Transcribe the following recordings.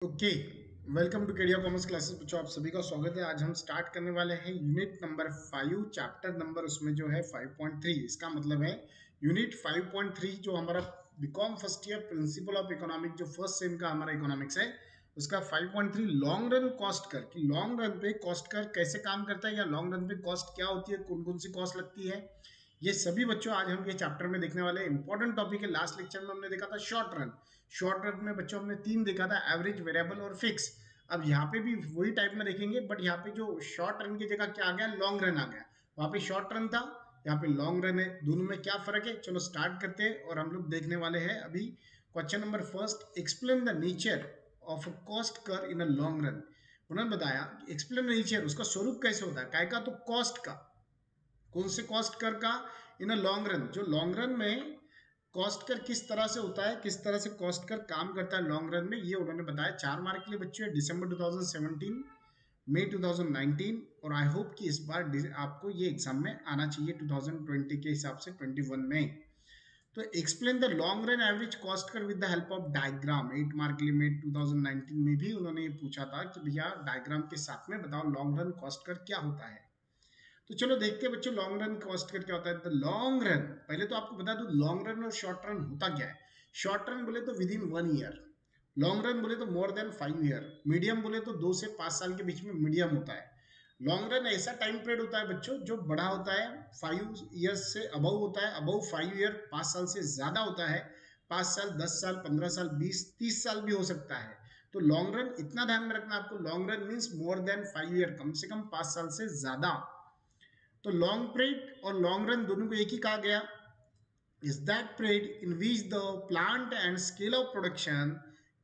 Okay. Welcome to Kedia commerce classes. बच्चों, आप सभी का स्वागत है। आज हम स्टार्ट करने वाले हैं यूनिट नंबर 5, चैप्टर नंबर उसमें जो है 5.3। इसका मतलब है यूनिट 5.3 जो हमारा BCom first year principle of economic जो फर्स्ट सेम का हमारा इकोनॉमिक्स है उसका 5.3 लॉन्ग रन कॉस्ट कर कि लॉन्ग रन पे कॉस्ट कर कैसे काम करता है या लॉन्ग रन पे कॉस्ट क्या होती है, कौन कौन सी कॉस्ट लगती है, ये सभी बच्चों आज हम ये चैप्टर में देखने वाले हैं। इंपॉर्टेंट टॉपिक है। लास्ट लेक्चर में हमने देखा था शॉर्ट रन। शॉर्ट रन में बच्चों हमने 3 देखा था, एवरेज, वेरिएबल और फिक्स। अब यहाँ पे भी वही टाइप में देखेंगे, बट यहाँ पे जो शॉर्ट रन की जगह क्या आ गया, लॉन्ग रन आ गया। वहां पे शॉर्ट रन था, यहाँ पे लॉन्ग रन है। दोनों में क्या फर्क है, चलो स्टार्ट करते हैं। और हम लोग देखने वाले हैं अभी question number first, explain the nature of a cost कर इन अ लॉन्ग रन। उन्होंने बताया एक्सप्लेन नेचर, उसका स्वरूप कैसे होता है, काय का, तो कॉस्ट का। कौन से कॉस्ट कर का, इन अ लॉन्ग रन। जो लॉन्ग रन में कॉस्ट कर किस तरह से होता है, किस तरह से कॉस्ट कर काम करता है लॉन्ग रन में, ये उन्होंने बताया। 4 मार्क के लिए बच्चों है, दिसंबर 2017, मई 2019। और आई होप कि इस बार आपको ये एग्जाम में आना चाहिए 2020 के हिसाब से 21 में। तो explain the long run average cost curve with the help of diagram. 8 mark के लिए मई 2019 में भी उन्होंने ये पूछा था कि भैया डायग्राम के साथ में बताओ लॉन्ग रन कॉस्ट कर क्या होता है। तो चलो देखते हैं बच्चों लॉन्ग रन कॉस्ट कर क्या होता है। द लॉन्ग रन, पहले तो आपको बता दूं लॉन्ग रन और शॉर्ट रन होता क्या है। शॉर्ट रन बोले तो with in 1 year, long run बोले तो मोर देन 5 ईयर, मीडियम बोले तो 2 से 5 साल के बीच में मीडियम होता है। लॉन्ग रन ऐसा टाइम पीरियड होता है बच्चों जो बड़ा होता है, 5 ईयर्स से अबव होता है, अबव 5 ईयर, 5 साल से ज्यादा होता है। 5 साल, 10 साल, 15 साल, 20, 30 साल भी हो सकता है। तो लॉन्ग रन इतना ध्यान में रखना आपको, long run means more than 5 year, कम से कम 5 साल से ज्यादा। तो लॉन्ग पीरियड और लॉन्ग रन दोनों को एक ही कहा गया। Is that period in which the plant and scale of production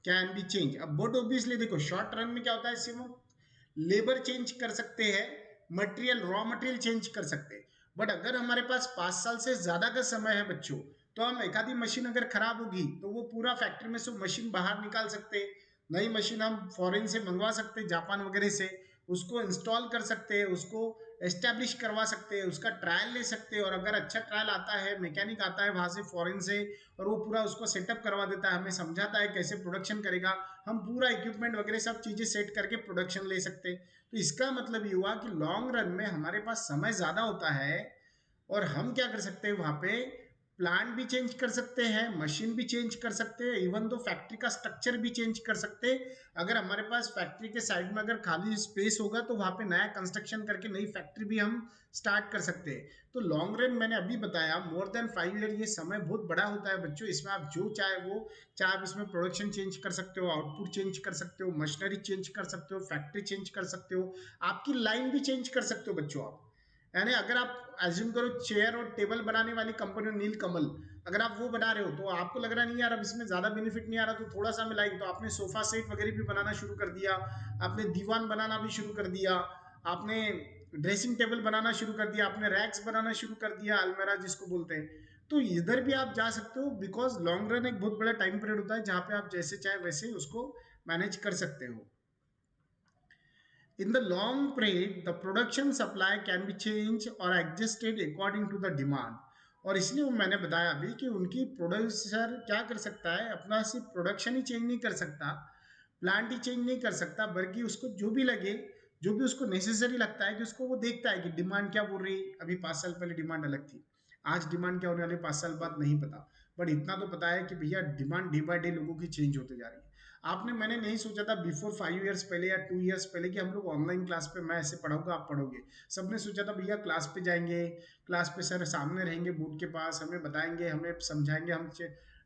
can be change. अब बहुत ऑब्वियसली देखो शॉर्ट रन में क्या होता है, सिर्फ लेबर चेंज कर सकते हैं, मटेरियल, रॉ मटेरियल चेंज कर सकते हैं। बट अगर हमारे पास 5 साल से ज्यादा का समय है बच्चों, तो हम एक आधी मशीन अगर खराब होगी तो वो पूरा फैक्ट्री में से मशीन बाहर निकाल सकते हैं। नई मशीन हम फॉरेन से मंगवा सकते हैं, जापान वगैरह से, उसको इंस्टॉल कर सकते हैं, उसको एस्टेब्लिश करवा सकते हैं, उसका ट्रायल ले सकते हैं। और अगर अच्छा ट्रायल आता है, मैकेनिक आता है वहां से फॉरेन से, और वो पूरा उसको सेटअप करवा देता है, हमें समझाता है कैसे प्रोडक्शन करेगा, हम पूरा इक्विपमेंट वगैरह सब चीजें सेट करके प्रोडक्शन ले सकते हैं। तो इसका मतलब ये हुआ कि लॉन्ग रन में हमारे पास समय ज्यादा होता है, और हम क्या कर सकते हैं, वहां पे प्लांट भी चेंज कर सकते हैं, मशीन भी चेंज कर सकते हैं, इवन दो फैक्ट्री का स्ट्रक्चर भी चेंज कर सकते हैं। अगर हमारे पास फैक्ट्री के साइड में अगर खाली स्पेस होगा तो वहां पे नया कंस्ट्रक्शन करके नई फैक्ट्री भी हम स्टार्ट कर सकते हैं। तो लॉन्ग रन मैंने अभी बताया मोर देन 5 ईयर, ये समय बहुत बड़ा होता है बच्चों। इसमें आप जो चाहे वो, चाहे आप इसमें प्रोडक्शन चेंज कर सकते हो, आउटपुट चेंज कर सकते हो, मशीनरी चेंज कर सकते हो, फैक्ट्री चेंज कर सकते हो, आपकी लाइन भी चेंज कर सकते हो बच्चों आप। यानी अगर आप एज्यूम करो चेयर और टेबल बनाने वाली कंपनी नील कमल, अगर आप वो बना रहे हो तो आपको लग रहा नहीं यार अब इसमें ज्यादा बेनिफिट नहीं आ रहा, तो थोड़ा सा मिलाएंगे, तो आपने सोफा सेट वगैरह भी बनाना शुरू कर दिया, आपने दीवान बनाना भी शुरू कर दिया, आपने ड्रेसिंग टेबल बनाना शुरू कर दिया, आपने रैक्स बनाना शुरू कर दिया, अलमेरा जिसको बोलते हैं। तो इधर भी आप जा सकते हो, बिकॉज लॉन्ग रन एक बहुत बड़ा टाइम पीरियड होता है जहां पे आप जैसे चाहे वैसे उसको मैनेज कर सकते हो। In the long period, the production supply can be changed or adjusted according to the demand. और इसलिए मैंने बताया अभी कि उनकी प्रोड्यूसर क्या कर सकता है, अपना सिर्फ प्रोडक्शन ही चेंज नहीं कर सकता, प्लांट ही चेंज नहीं कर सकता, बल्कि उसको जो भी लगे, जो भी उसको नेसेसरी लगता है कि उसको वो देखता है कि डिमांड क्या बोल रही है। अभी 5 साल पहले डिमांड अलग थी, आज डिमांड क्या होने वाली 5 साल बाद नहीं पता, बट इतना तो पता है कि भैया डिमांड डे बाय डे लोगों की चेंज होते जा रही है। आपने, मैंने नहीं सोचा था बिफोर 5 ईयर्स पहले या 2 ईयर्स पहले कि हम लोग ऑनलाइन क्लास पे, मैं ऐसे पढ़ाऊंगा आप पढ़ोगे। सबने सोचा था भैया क्लास पे जाएंगे, क्लास पे सर सामने रहेंगे बोर्ड के पास, हमें बताएंगे, हमें समझाएंगे, हम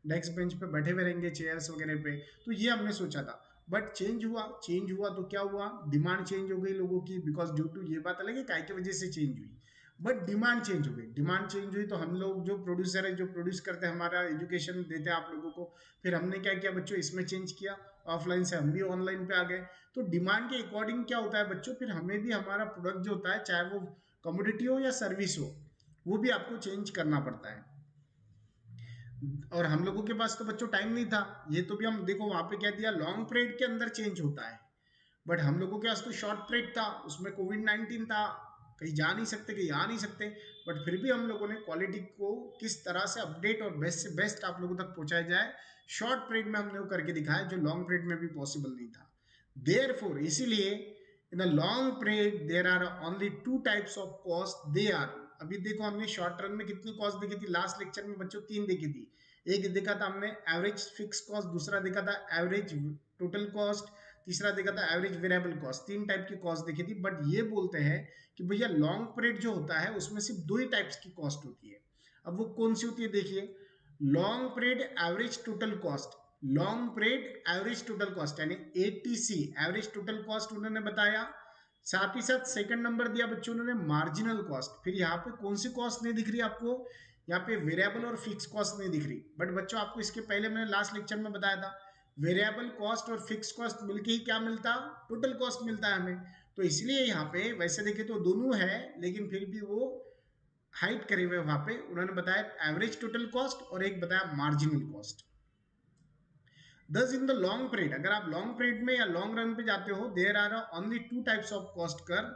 डेस्क बेंच पे बैठे हुए रहेंगे चेयर्स वगैरह पे। तो ये हमने सोचा था, बट चेंज हुआ। चेंज हुआ तो क्या हुआ, डिमांड चेंज हो गई लोगों की, बिकॉज ड्यू टू, ये बात अलग है काय की वजह से चेंज हुई, बट डिमांड चेंज हो गई। डिमांड चेंज हुई तो हम लोग जो प्रोड्यूसर है, जो प्रोड्यूस करते हैं, हमारा एजुकेशन देते हैं आप लोगों को, फिर हमने क्या किया बच्चों, इसमें चेंज किया, ऑफलाइन से हम भी ऑनलाइन पे आ गए। तो डिमांड के अकॉर्डिंग क्या होता है बच्चों, फिर हमें भी हमारा प्रोडक्ट जो होता है, चाहे वो कमोडिटी हो या सर्विस हो, वो भी आपको चेंज करना पड़ता है। और हम लोगों के पास तो बच्चों टाइम नहीं था, ये तो भी हम देखो वहां पे क्या दिया, लॉन्ग पीरियड के अंदर चेंज होता है, बट हम लोगों के पास तो शॉर्ट पीरियड था, उसमें कोविड 19 था, कहीं जा नहीं सकते, कहीं आ नहीं सकते, बट फिर भी हम लोगों ने क्वालिटी को किस तरह से अपडेट और बेस्ट से बेस्ट आप लोगों तक पहुंचाया जाए, शॉर्ट पीरियड में हमने वो करके दिखाया, जो लॉन्ग पीरियड में भी पॉसिबल नहीं था। देयरफॉर, इसीलिए in a long period there are only two types of cost, they are, अभी देखो हमने शॉर्ट रन में कितनी कॉस्ट देखी थी लास्ट लेक्चर में बच्चों, 3 देखी थी। एक देखा था हमने एवरेज फिक्स कॉस्ट, दूसरा देखा था एवरेज टोटल कॉस्ट, तीसरा देखा था एवरेज वेरिएबल कॉस्ट। 3 टाइप की कॉस्ट देखी थी। बट ये बोलते हैं कि भैया लॉन्ग पीरियड जो होता है उसमें सिर्फ 2 ही टाइप्स की कॉस्ट होती है। अब वो कौन सी होती है देखिए, long period average total cost, long period average total cost यानी एटीसी, एवरेज टोटल कॉस्ट उन्होंने बताया। साथ ही साथ सेकंड नंबर दिया बच्चों उन्होंने मार्जिनल कॉस्ट। फिर यहाँ पे कौन सी कॉस्ट नहीं दिख रही आपको, यहाँ पे वेरिएबल और फिक्स कॉस्ट नहीं दिख रही। बट बच्चों आपको इसके पहले मैंने लास्ट लेक्चर में बताया था, वेरिएबल कॉस्ट और फिक्स कॉस्ट मिलके ही क्या मिलता, टोटल कॉस्ट मिलता है हमें। तो इसलिए यहाँ पे वैसे देखे तो दोनों है, लेकिन फिर भी वो हाइड करे हुए वहां पे उन्होंने बताया एवरेज टोटल कॉस्ट और एक बताया मार्जिनल कॉस्ट। दस इन द लॉन्ग पीरियड, अगर आप लॉन्ग पीरियड में या लॉन्ग रन पे जाते हो, there are only 2 types of cost curve,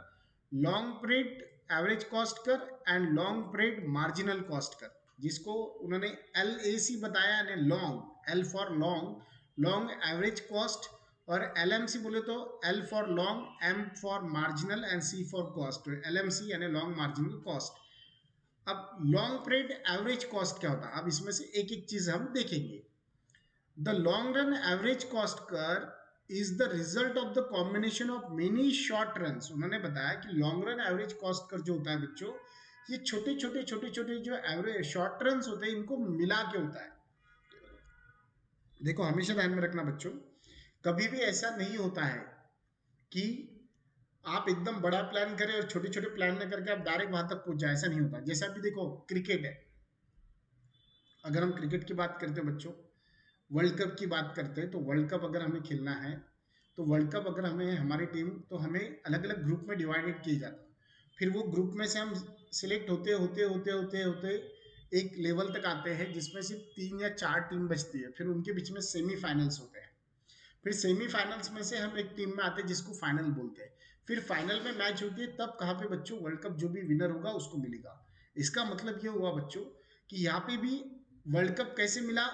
long period average cost curve and long period marginal cost curve, जिसको उन्होंने LAC बताया यानी long, L for long, long average cost, और LMC बोले तो L for long, M for marginal and C for cost, LMC यानी long marginal cost. अब long period average cost क्या होता है, अब इसमें से एक एक चीज हम देखेंगे। The long run average cost curve is the result of the combination of many short runs। उन्होंने बताया कि long run average cost curve जो होता है बच्चों, ये छोटे छोटे छोटे छोटे जो एवरेज शॉर्ट रन्स होते हैं इनको मिला के होता है। देखो हमेशा ध्यान में रखना बच्चों, कभी भी ऐसा नहीं होता है कि आप एकदम बड़ा प्लान करें और छोटे छोटे प्लान न करके आप डायरेक्ट वहां तक पहुंच जाए, ऐसा नहीं होता। जैसा अभी देखो क्रिकेट है, अगर हम क्रिकेट की बात करते हैं बच्चों, वर्ल्ड कप की बात करते हैं, तो वर्ल्ड कप अगर हमें खेलना है, तो वर्ल्ड कप अगर हमें हमारी टीम, तो हमें अलग अलग ग्रुप में डिवाइडेड किया जाता है। फिर वो ग्रुप में से हम सिलेक्ट होते होते होते होते होते एक लेवल तक आते हैं जिसमें सिर्फ 3 या 4 टीम बचती है। फिर उनके बीच में सेमीफाइनल्स होते हैं। फिर सेमीफाइनल्स में से हम एक टीम में आते हैं जिसको फाइनल बोलते हैं। फिर फाइनल में मैच होती है, तब कहाँ पे बच्चों वर्ल्ड कप जो भी विनर होगा उसको मिलेगा। इसका मतलब ये हुआ बच्चों कि यहाँ पे भी वर्ल्ड कप कैसे मिला,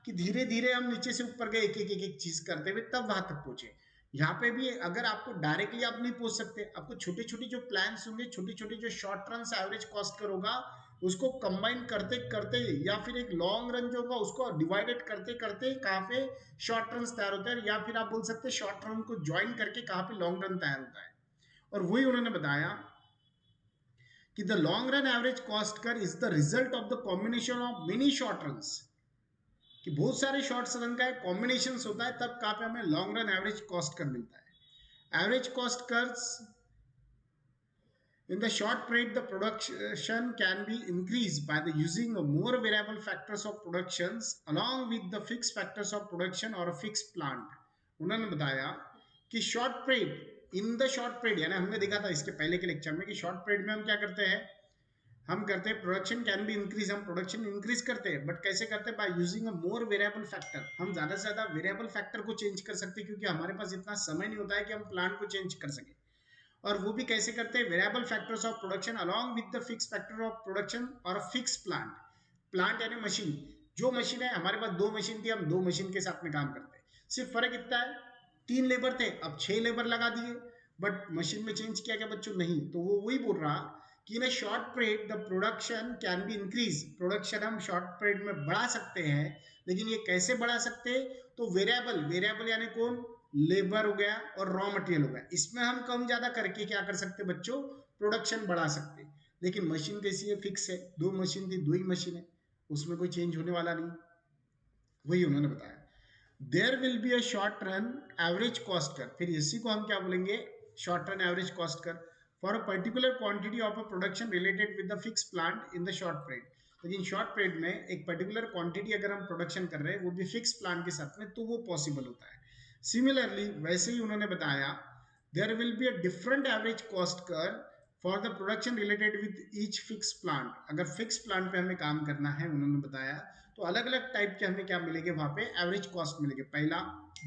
कि धीरे धीरे हम नीचे से ऊपर गए, एक एक एक एक चीज करते हुए तब वहां तक पहुंचे। यहाँ पे भी अगर आपको डायरेक्टली आप नहीं पहुंच सकते, आपको छोटे छोटे जो प्लान्स होंगे, छोटे छोटे जो शॉर्ट रन एवरेज कॉस्ट कर होगा, उसको कंबाइन करते करते, या फिर एक लॉन्ग रन जो होगा उसको डिवाइडेड करते करते कहाँ पे शॉर्ट रन तैयार होता है, या फिर आप बोल सकते हैं शॉर्ट रन को ज्वाइन करके कहाँ पे लॉन्ग रन तैयार होता है। और वही उन्होंने बताया कि the long run average cost curve is the result of the combination of many short run, कि बहुत सारे शॉर्ट्स रन का कॉम्बिनेशन होता है, तब कहाँ पे हमें लॉन्ग रन एवरेज कॉस्ट कर मिलता है। Average cost curves in the short period, the production can be increased by the using of more variable factors of productions along with the fixed factors of production or a fixed plant। उन्होंने बताया कि short period, in the short period, यानी हमने देखा था इसके पहले के लेक्चर में कि शॉर्ट पीरियड में हम क्या करते हैं, हम करते हैं प्रोडक्शन कैन बी इंक्रीज, हम प्रोडक्शन इंक्रीज करते हैं, बट कैसे करते हैं, by using a more variable factor. हम ज्यादा से ज्यादा वेरिएबल फैक्टर को चेंज कर सकते हैं, क्योंकि हमारे पास इतना समय नहीं होता है कि हम प्लांट को चेंज कर सके। और वो भी कैसे करते हैं, variable factors of production along with the fix factor of production और फिक्स प्लांट। प्लांट यानी मशीन, जो मशीन है हमारे पास 2 मशीन थी, हम 2 मशीन के साथ में काम करते हैं। सिर्फ फर्क इतना है, 3 लेबर थे अब 6 लेबर लगा दिए, बट मशीन में चेंज किया क्या बच्चों, नहीं। तो वो वही बोल रहा कि in short period the production can be increase, production हम शॉर्ट पीरियड में बढ़ा सकते हैं, लेकिन ये कैसे बढ़ा सकते हैं, तो वेरिएबल, वेरिएबल यानी कौन, लेबर हो गया और रॉ मटेरियल हो गया, इसमें हम कम ज्यादा करके क्या कर सकते बच्चों, प्रोडक्शन बढ़ा सकते। लेकिन मशीन कैसी है, फिक्स है, 2 मशीन थी 2 ही मशीन है, उसमें कोई चेंज होने वाला नहीं। वही उन्होंने बताया there will be a short run average cost curve, फिर इसी को हम क्या बोलेंगे, short run average cost curve for a particular quantity of a production related with the fix plant in the short period. लेकिन शॉर्ट पीरियड में एक particular quantity अगर हम प्रोडक्शन कर रहे हैं, वो भी फिक्स प्लान के साथ में, तो वो पॉसिबल होता है। सिमिलरली वैसे ही उन्होंने बताया there will be a different average cost curve for the production related with each fix plant. अगर फिक्स प्लांट पे हमें काम करना है, उन्होंने बताया, तो अलग अलग टाइप के हमें क्या मिलेंगे वहां पे, एवरेज कॉस्ट मिलेंगे। पहला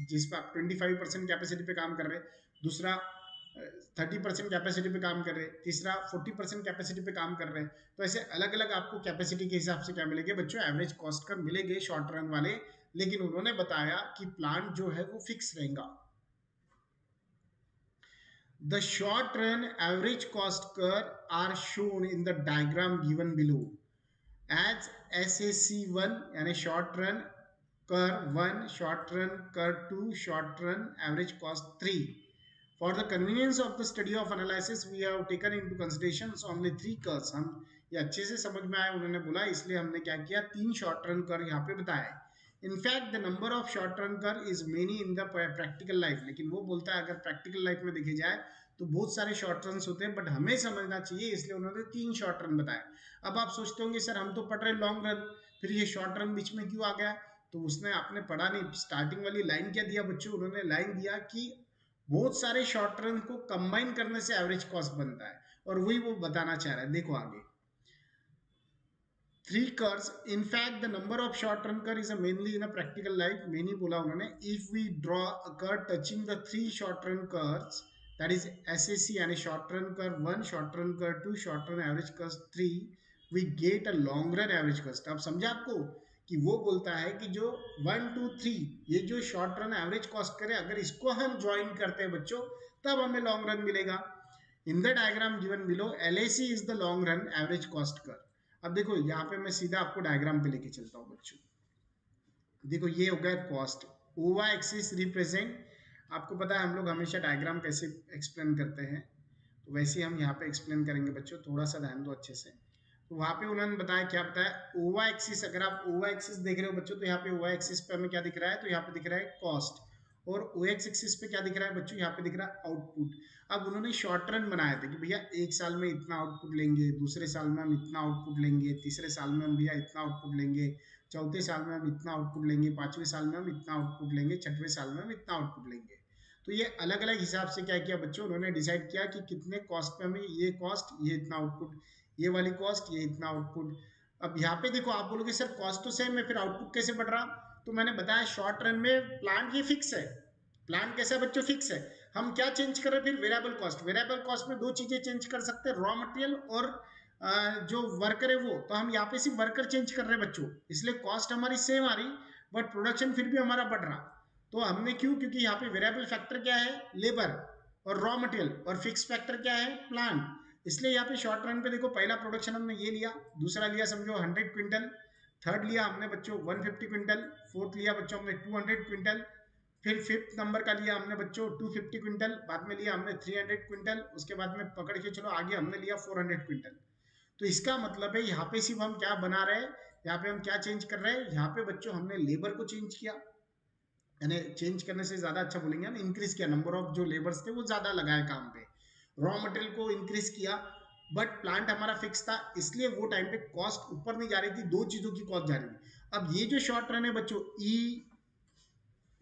जिस पे आप 25% कैपेसिटी पे काम कर रहे हैं, दूसरा 30% कैपेसिटी पे काम कर रहे हैं, तीसरा 40% कैपेसिटी पे काम कर रहे हैं। तो ऐसे अलग अलग आपको कैपेसिटी के हिसाब से क्या मिलेंगे बच्चों, एवरेज कॉस्ट कर मिलेंगे शॉर्ट रन वाले। लेकिन उन्होंने बताया कि प्लांट जो है वो फिक्स रहेगा। The short run average cost curve are shown in the diagram given below as SAC1 यानी short run curve 1, short run curve 2, short run average cost 3. For the convenience of the study of analysis, we have taken into considerations only 3 curves. हम ये अच्छे से समझ में आए उन्होंने बोला, इसलिए हमने क्या किया, 3 शॉर्ट रन कर्व यहाँ पे बताया। In fact the number of short run curve is many in the practical life. लेकिन वो बोलता है अगर प्रैक्टिकल लाइफ में देखे जाए तो बहुत सारे शॉर्ट रन होते हैं, बट हमें समझना चाहिए, इसलिए उन्होंने 3 शॉर्ट रन बताया। अब आप सोचते होंगे सर हम तो पढ़ रहे लॉन्ग रन, फिर ये शॉर्ट रन बीच में क्यों आ गया? तो उसने आपने पढ़ा नहीं, स्टार्टिंग वाली लाइन क्या दिया बच्चों, उन्होंने लाइन दिया कि बहुत सारे शॉर्ट रन को कंबाइन करने से एवरेज कॉस्ट बनता है, और वही वो बताना चाह रहा है। देखो आगे 3 curves. In fact, the number of short run curve is mainly in a practical life. Many बोला उन्होंने, if we draw a curve touching the 3 short run curves, that is SAC यानी short run curve 1, short run curve 2, short run average cost 3, we get a long run average cost. अब समझा आपको कि वो बोलता है कि जो 1, 2, 3 ये जो शॉर्ट रन एवरेज कॉस्ट करे, अगर इसको हम ज्वाइन करते हैं बच्चों तब हमें लॉन्ग रन मिलेगा। इन the diagram given below LAC is the long run average cost curve. अब देखो यहाँ पे मैं सीधा आपको डायग्राम पे लेके चलता हूँ बच्चों। देखो ये हो गया कॉस्ट, ओवा एक्सिस रिप्रेजेंट, आपको पता है हम लोग हमेशा डायग्राम कैसे एक्सप्लेन करते हैं, तो वैसे हम यहाँ पे एक्सप्लेन करेंगे बच्चों, थोड़ा सा ध्यान दो अच्छे से। तो वहाँ पे उन्होंने बताया, क्या बताया, ओवा एक्सिस, अगर आप ओवा एक्सिस देख रहे हो बच्चों तो यहाँ पे ओवा एक्सिस पे हमें क्या दिख रहा है, तो यहाँ पे दिख रहा है कॉस्ट, और ओ एक्स एक्सिस पे क्या दिख रहा है बच्चों, यहाँ पे दिख रहा है आउटपुट। अब उन्होंने शॉर्ट रन बनाए थे कि भैया एक साल में इतना आउटपुट लेंगे, दूसरे साल में हम इतना आउटपुट लेंगे, तीसरे साल में हम भैया इतना आउटपुट लेंगे, चौथे साल में हम इतना आउटपुट लेंगे, पांचवें साल में हम इतना आउटपुट लेंगे, छठवें साल में हम इतना आउटपुट लेंगे। तो ये अलग अलग हिसाब से क्या किया बच्चों, उन्होंने डिसाइड किया कि कितने कॉस्ट पे हमें ये कॉस्ट, ये इतना आउटपुट, ये वाली कॉस्ट, ये इतना आउटपुट। अब यहाँ पे देखो आप बोलोगे सर कॉस्ट तो सेम है, फिर आउटपुट कैसे बढ़ रहा? तो मैंने बताया शॉर्ट रन में प्लांट ये फिक्स है। प्लान कैसा है बच्चों, फिक्स है। हम क्या चेंज कर रहे हैं फिर, वेरिएबल कॉस्ट। वेरिएबल कॉस्ट में दो चीजें चेंज कर सकते हैं, रॉ मटेरियल और जो वर्कर है वो। तो हम यहाँ पे सिर्फ वर्कर चेंज कर रहे हैं बच्चों, इसलिए कॉस्ट हमारी सेम आ रही, बट प्रोडक्शन फिर भी हमारा बढ़ रहा। तो हमने क्यों, क्योंकि यहाँ पे वेरिएबल फैक्टर क्या है, लेबर और रॉ मटेरियल, और फिक्स फैक्टर क्या है, प्लांट। इसलिए यहाँ पे शॉर्ट रन पे देखो पहला प्रोडक्शन हमने ये लिया, दूसरा लिया समझो 100 क्विंटल, थर्ड लिया हमने बच्चों 150 क्विंटल, फोर्थ लिया बच्चों हमने 200 क्विंटल, फिर फिफ्थ नंबर का लिया हमने बच्चों 250 क्विंटल, बाद में लिया हमने 300 क्विंटल, उसके बाद में पकड़ के चलो आगे हमने लिया 400 क्विंटल। तो इसका मतलब है यहाँ पे सिर्फ हम क्या बना रहे हैं, यहाँ पे हम क्या चेंज कर रहे हैं, यहाँ पे बच्चों हमने लेबर को चेंज किया, यानी चेंज करने से ज्यादा अच्छा बोलेंगे हम, इंक्रीज किया, नंबर ऑफ जो लेबर्स थे वो ज्यादा लगाए काम पे, रॉ मटेरियल को इंक्रीज किया, बट प्लांट हमारा फिक्स था, इसलिए वो टाइम पे कॉस्ट ऊपर नहीं जा रही थी, दो चीजों की कॉस्ट जा रही थी। अब ये जो शॉर्ट रन है बच्चों, ई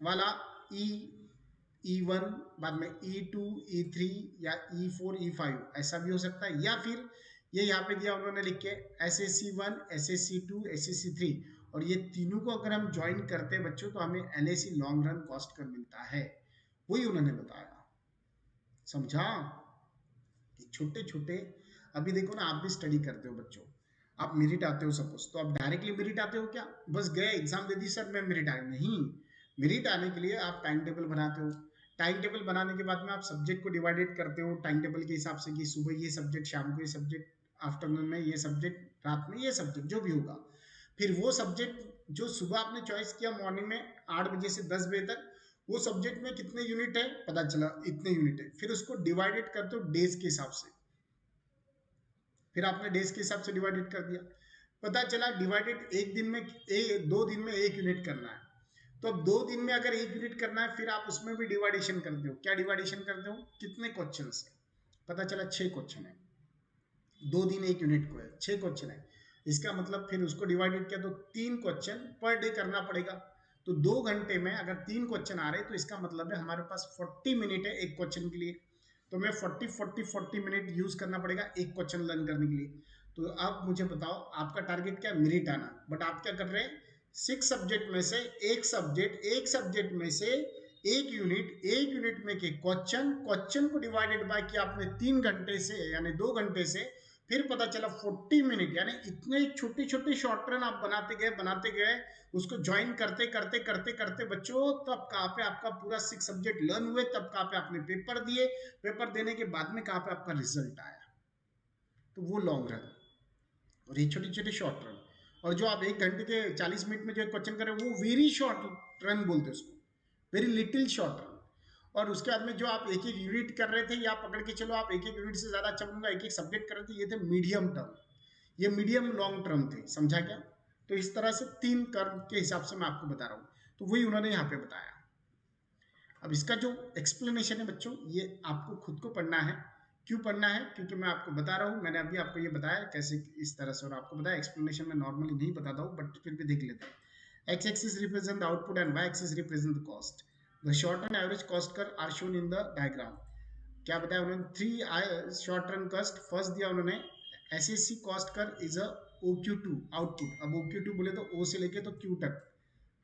वाला, ई E1 बाद में E2 E3 या E4 E5 ऐसा भी हो सकता है, या फिर ये यहाँ पे दिया उन्होंने लिख के SAC1 SAC2 SAC3, और ये तीनों को अगर हम ज्वाइन करते हैं बच्चों तो हमें LAC लॉन्ग रन कॉस्ट कर मिलता है, वही उन्होंने बताया। समझा? छोटे छोटे, अभी देखो ना आप भी स्टडी करते हो बच्चों, आप मेरिट आते हो सपोज, तो आप डायरेक्टली मेरिट आते हो क्या, बस गए एग्जाम दे दी सर मैं मेरिट आया? नहीं, मेरिट आने के लिए आप टाइम टेबल बनाते हो, टाइम टेबल बनाने के बाद में आप सब्जेक्ट को डिवाइडेड करते हो टाइम टेबल के हिसाब से, कि सुबह ये सब्जेक्ट, शाम को ये सब्जेक्ट, आफ्टरनून में ये सब्जेक्ट, रात में ये सब्जेक्ट, जो भी होगा। फिर वो सब्जेक्ट जो सुबह आपने चॉइस किया मॉर्निंग में 8 बजे से 10 बजे तक, वो सब्जेक्ट में कितने यूनिट है पता चला इतने यूनिट है, फिर उसको डिवाइडेड करते हो डेज के हिसाब से, फिर आपने डेज के हिसाब से डिवाइडेड कर दिया, पता चला डिवाइडेड एक दिन में, 2 दिन में 1 यूनिट करना है। तो अब 2 दिन में अगर 1 यूनिट करना है, फिर आप उसमें भी डिवाइडेशन करते हो, क्या डिवाइडेशन करते हो, कितने क्वेश्चन है, पता चला 6 क्वेश्चन है, 2 दिन 1 यूनिट को है, 6 क्वेश्चन है, इसका मतलब फिर उसको डिवाइडेड किया तो 3 क्वेश्चन पर डे करना पड़ेगा। तो 2 घंटे में अगर 3 क्वेश्चन आ रहे हैं तो इसका मतलब है हमारे पास 40 मिनट है एक क्वेश्चन के लिए, तो मैं 40 मिनट यूज करना पड़ेगा एक क्वेश्चन लर्न करने के लिए। तो अब मुझे बताओ आपका टारगेट क्या, मेरिट आना, बट आप क्या कर रहे हैं, 6 सब्जेक्ट में से एक सब्जेक्ट में से एक यूनिट में के क्वेश्चन को डिवाइडेड बाय किया आपने 3 घंटे से यानी 2 घंटे से, फिर पता चला 40 मिनट, यानी इतने छोटे छोटे शॉर्ट रन आप बनाते गए उसको ज्वाइन करते करते करते करते बच्चों, तब कहाँ पे आपका पूरा 6 सब्जेक्ट लर्न हुए, तब कहाँ पे आपने पेपर दिए, पेपर देने के बाद में कहाँ पे आपका रिजल्ट आया। तो वो लॉन्ग रन और ये छोटे छोटे शॉर्ट रन, और जो आप 1 घंटे के 40 मिनट में जो क्वेश्चन करें वो वेरी शॉर्ट रन बोलते हैं उसको, वेरी लिटिल शॉर्ट रन। और उसके बाद में जो आप एक एक यूनिट कर रहे थे, या पकड़ के चलो आप एक एक यूनिट से ज्यादा अच्छा बनूंगा, एक एक सब्जेक्ट कर रहे थे, ये थे मीडियम टर्म, ये मीडियम लॉन्ग टर्म थे, समझा क्या? तो इस तरह से 3 कर्व के हिसाब से मैं आपको बता रहा हूँ, तो वही उन्होंने यहाँ पे बताया। अब इसका जो एक्सप्लेनेशन है बच्चों, ये आपको खुद को पढ़ना है। क्यों पढ़ना है? क्योंकि मैं आपको बता रहा हूँ, मैंने अभी आपको ये बताया कैसे इस तरह से, और आपको बताया एक्सप्लेनेशन में नॉर्मली नहीं बताता हूँ, बट फिर भी देख लेते हैं। X axis represent the output and Y axis represent the cost. The short and average cost curve are shown in the diagram. क्या बताया उन्होंने? 3 शॉर्ट रन कॉस्ट, फर्स्ट दिया उन्होंने S S C cost curve is a OQ2 output. अब OQ2 बोले तो O से लेके तो Q तक,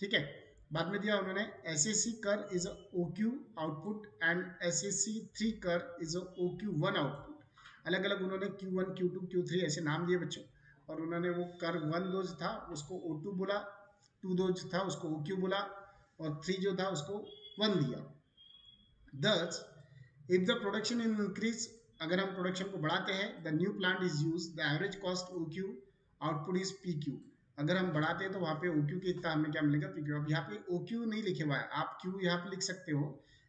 ठीक है। बाद में दिया उन्होंने एस एस सी कर is a OQ output and SSC3 कर इज अ OQ1 आउटपुट। अलग अलग उन्होंने Q1 Q2 Q3 ऐसे नाम दिए बच्चों, और उन्होंने वो कर 1 जो था उसको O2 बोला, 2 जो था उसको OQ बोला, और 3 जो था उसको 1 दिया। Thus, if the production increase, अगर हम प्रोडक्शन को बढ़ाते हैं, the new plant is use, the average cost OQ output is PQ। अगर हम बढ़ाते हैं तो वहाँ पे OQ के इतना हमें क्या मिलेगा, PQ। अब यहाँ पे OQ नहीं लिखे हुआ है, आप Q यहाँ पे लिख सकते हो।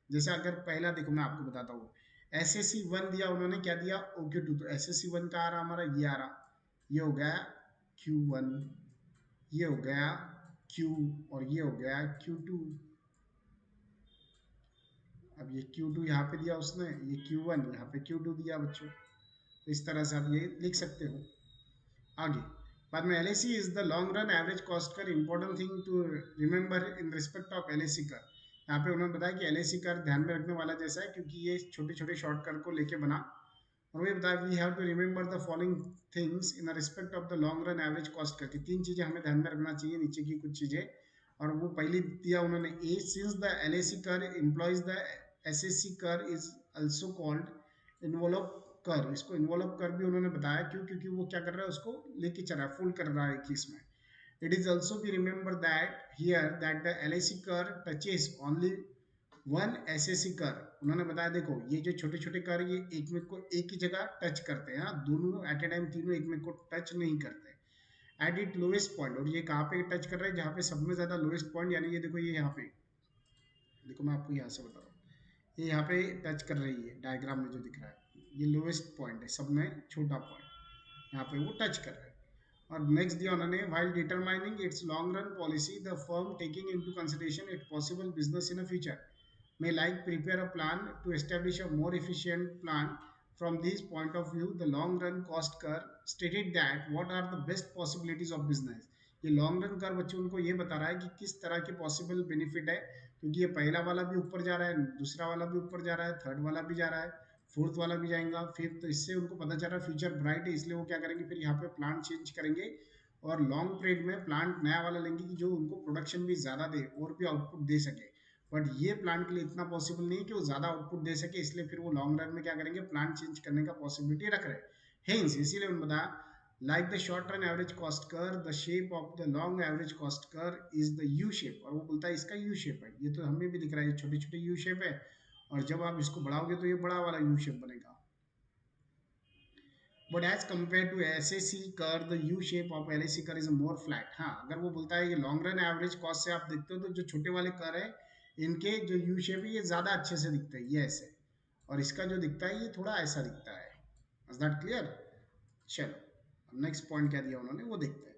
जैसे अगर पहला देखो मैं आपको बताता हूँ, SSC1 दिया उन्होंने, क्या दिया OQ2, तो SSC1 का आ रहा हमारा, ये आ रहा, ये हो गया Q1, ये हो गया Q, और ये हो गया Q2। अब ये Q2 यहाँ पे दिया उसने, ये Q1 यहाँ पे Q2 दिया बच्चों। तो इस तरह से आप ये लिख सकते हो। आगे बाद में LAC is the long run average cost curve. Important thing to remember in respect of LAC curve, यहाँ पे उन्होंने बताया कि LAC कर ध्यान में रखने वाला जैसा है, क्योंकि ये छोटे छोटे शॉर्ट कर को लेके बना। और वही बताया we have to remember the following things in respect of the long run average cost curve, 3 चीजें हमें ध्यान में रखना चाहिए, नीचे की कुछ चीजें। और वो पहली दिया उन्होंने ए, सिंस द LAC कर एम्प्लॉयज द SSC कर इज ऑल्सो कॉल्ड इन्वॉल्व कर। इसको इन्वॉल्व कर भी उन्होंने बताया, क्यों? क्योंकि वो क्या कर रहा है, उसको लेके चल रहा है, फुल कर रहा है कि इसमें। It is also be remember that here that the LAC कर टचेस ओनली 1 SSC कर। उन्होंने बताया देखो ये जो छोटे छोटे कर ये एक में को एक ही जगह टच करते हैं, दोनों एट ए टाइम तीनों एक में को टच नहीं करते एट इट लोएस्ट पॉइंट। और ये कहाँ पे टच कर रहे हैं? जहाँ पे सब में ज्यादा लोएस्ट पॉइंट, यानी ये देखो ये यहाँ पे देखो, मैं आपको यहाँ से बता रहा हूँ, ये यहाँ पे टच कर रही है, डायग्राम में जो दिख रहा है ये लोएस्ट पॉइंट है, सब में छोटा पॉइंट, यहाँ पे वो टच कर रहा है। और नेक्स्ट दिया उन्होंने while determining it's long run policy the firm taking into consideration it possible business in a future may like prepare a plan to establish a more efficient plan. From this point of view, the long run cost curve stated that what are the best possibilities of business. ये long run curve बच्चों उनको ये बता रहा है कि किस तरह के पॉसिबल बेनिफिट है, क्योंकि ये पहला वाला भी ऊपर जा रहा है, दूसरा वाला भी ऊपर जा रहा है, थर्ड वाला भी जा रहा है, फोर्थ वाला भी जाएगा फिर, तो इससे उनको पता चल रहा है फ्यूचर ब्राइट है, इसलिए वो क्या करेंगे फिर यहाँ पे प्लान चेंज करेंगे, और लॉन्ग पीरियड में प्लांट नया वाला लेंगे कि जो उनको प्रोडक्शन भी ज़्यादा दे और भी आउटपुट दे सके। बट ये प्लांट के लिए इतना पॉसिबल नहीं है कि वो ज़्यादा आउटपुट दे सके, इसलिए फिर वो लॉन्ग रन में क्या करेंगे, प्लांट चेंज करने का पॉसिबिलिटी रख रहे हैं। हेंस इसीलिए उन्होंने बताया like the short run average cost curve the shape of the long average cost curve is the U shape. और वो बोलता है इसका यू शेप है, ये तो हमें भी दिख रहा है, ये छोटे छोटे यू शेप है, और जब आप इसको बढ़ाओगे तो ये बड़ा वाला यू शेप बनेगा। But as compare to SSC curve the U shape of LAC curve is more flat. हाँ, अगर वो बोलता है ये लॉन्ग रन एवरेज कॉस्ट से आप देखते हो तो जो छोटे वाले कर है इनके जो यू शेप है ये ज़्यादा अच्छे से दिखते हैं, ये ऐसे, और इसका जो दिखता है ये थोड़ा ऐसा दिखता है। Is that clear? चलो नेक्स्ट पॉइंट क्या दिया उन्होंने वो देखते हैं।